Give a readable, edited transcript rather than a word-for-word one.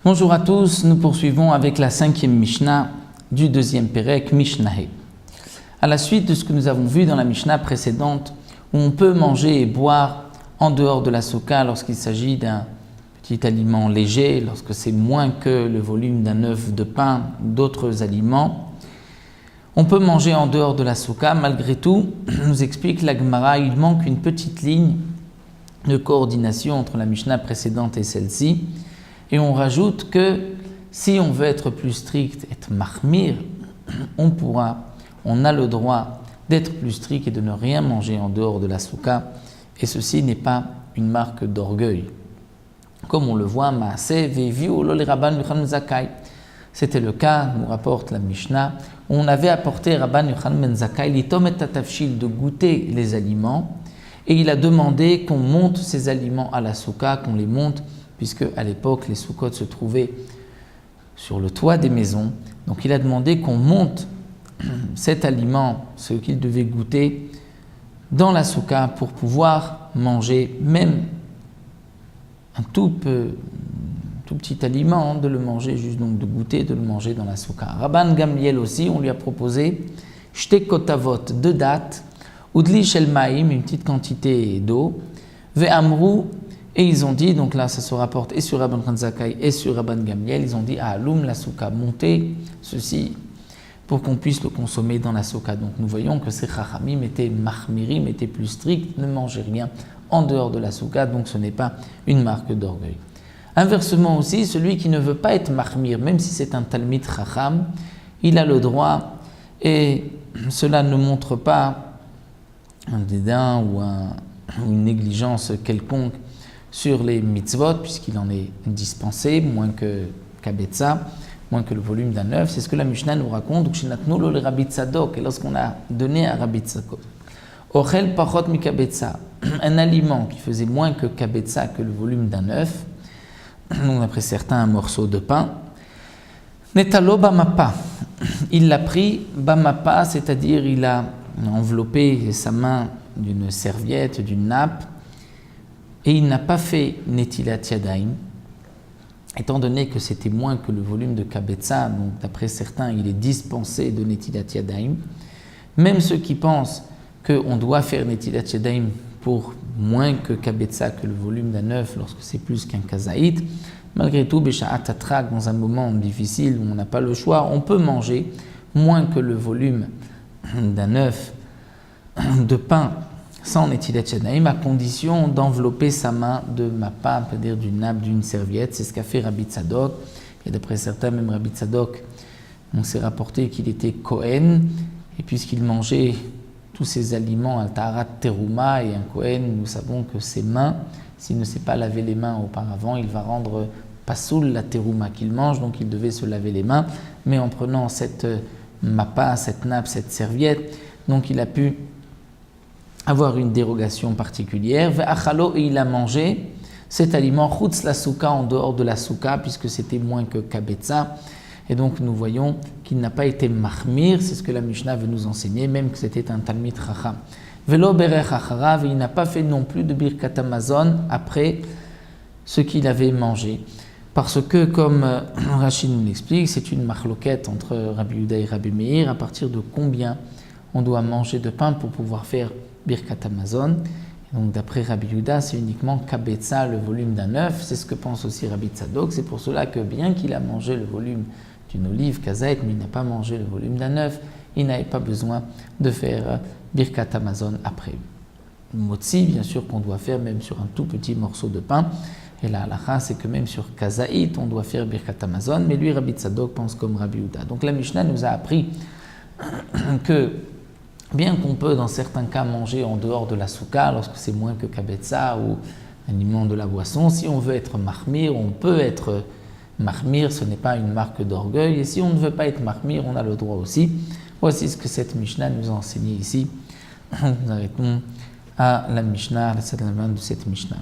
Bonjour à tous, nous poursuivons avec la 5e Mishnah du 2e Pérec, Mishnahé. À la suite de ce que nous avons vu dans la Mishnah précédente, où on peut manger et boire en dehors de la souka lorsqu'il s'agit d'un petit aliment léger, lorsque c'est moins que le volume d'un œuf de pain ou d'autres aliments. On peut manger en dehors de la souka, malgré tout, nous explique la Gemara, il manque une petite ligne de coordination entre la Mishnah précédente et celle-ci. Et on rajoute que si on veut être plus strict, être mahmir, on a le droit d'être plus strict et de ne rien manger en dehors de la souka. Et ceci n'est pas une marque d'orgueil. Comme on le voit, Maaseh ve'viu lo Rabban Yochanan ben Zakkai. C'était le cas, nous rapporte la Mishnah, où on avait apporté Rabban Yochanan ben Zakkai l'itom et tatafshil, de goûter les aliments, et il a demandé qu'on monte ces aliments à la souka, qu'on les monte, puisque à l'époque les soukotes se trouvaient sur le toit des maisons. Donc il a demandé qu'on monte cet aliment, ce qu'il devait goûter, dans la souka pour pouvoir manger même un tout petit aliment, de le manger, juste donc de goûter, de le manger dans la souka. Rabban Gamliel aussi, on lui a proposé shte kotavot, 2 dattes, udli shel maïm, une petite quantité d'eau, ve'amru. Et ils ont dit, donc là ça se rapporte et sur Rabban Zakkai et sur Rabban Gamliel, ils ont dit à Aloum la souka, montez ceci pour qu'on puisse le consommer dans la souka. Donc nous voyons que ces chachamim étaient mahmirim, étaient plus stricts, ne mangez rien en dehors de la souka, donc ce n'est pas une marque d'orgueil. Inversement aussi, celui qui ne veut pas être mahmir, même si c'est un talmid chacham, il a le droit, et cela ne montre pas un dédain ou une négligence quelconque sur les mitzvot, puisqu'il en est dispensé, moins que kabetza, moins que le volume d'un œuf. C'est ce que la Mishnah nous raconte. Et lorsqu'on a donné à Rabbi Tzadok, ochel pachot mi kabetza, un aliment qui faisait moins que kabetza, que le volume d'un œuf, donc d'après certains un morceau de pain, netalo bamapa, il l'a pris bamapa, c'est-à-dire il a enveloppé sa main d'une serviette, d'une nappe, et il n'a pas fait netilat yadayim, étant donné que c'était moins que le volume de kabetza, donc d'après certains, il est dispensé de netilat yadayim. Même ceux qui pensent qu'on doit faire netilat yadayim pour moins que kabetza, que le volume d'un œuf, lorsque c'est plus qu'un kazaït, malgré tout, b'sha'at atrak, dans un moment difficile où on n'a pas le choix, on peut manger moins que le volume d'un œuf de pain sans netilat yadayim, à condition d'envelopper sa main de mappa, c'est-à-dire d'une nappe, d'une serviette. C'est ce qu'a fait Rabbi Tzadok. Et d'après certains, même Rabbi Tzadok, on s'est rapporté qu'il était Kohen, et puisqu'il mangeait tous ces aliments al taharat teruma, et un Kohen, nous savons que ses mains, s'il ne s'est pas lavé les mains auparavant, il va rendre pasoul la teruma qu'il mange, donc il devait se laver les mains. Mais en prenant cette mappa, cette nappe, cette serviette, donc il a pu avoir une dérogation particulière. Et il a mangé cet aliment chutz la souka, en dehors de la souka, puisque c'était moins que kabetza. Et donc nous voyons qu'il n'a pas été mahmir, c'est ce que la Mishnah veut nous enseigner, même que c'était un talmid chacham. Velo berech acharav, il n'a pas fait non plus de birkat hamazon après ce qu'il avait mangé. Parce que, comme Rachid nous l'explique, c'est une machloquette entre Rabbi Yehuda et Rabbi Meir, à partir de combien on doit manger de pain pour pouvoir faire birkat hamazon. Donc d'après Rabbi Yehuda, c'est uniquement kabetza, le volume d'un œuf. C'est ce que pense aussi Rabbi Tzadok. C'est pour cela que bien qu'il a mangé le volume d'une olive, kazaït, mais il n'a pas mangé le volume d'un œuf, il n'avait pas besoin de faire birkat hamazon après. Motzi, bien sûr qu'on doit faire même sur un tout petit morceau de pain. Et la halakha, c'est que même sur kazaït, on doit faire birkat hamazon. Mais lui, Rabbi Tzadok pense comme Rabbi Yehuda. Donc la Mishnah nous a appris que bien qu'on peut dans certains cas manger en dehors de la souka, lorsque c'est moins que kabetza ou aliment de la boisson, si on veut être mahmir, on peut être mahmir, ce n'est pas une marque d'orgueil. Et si on ne veut pas être mahmir, on a le droit aussi. Voici ce que cette Mishnah nous a enseigné ici. Nous arrêtons à la Mishnah, à la salle de cette Mishnah.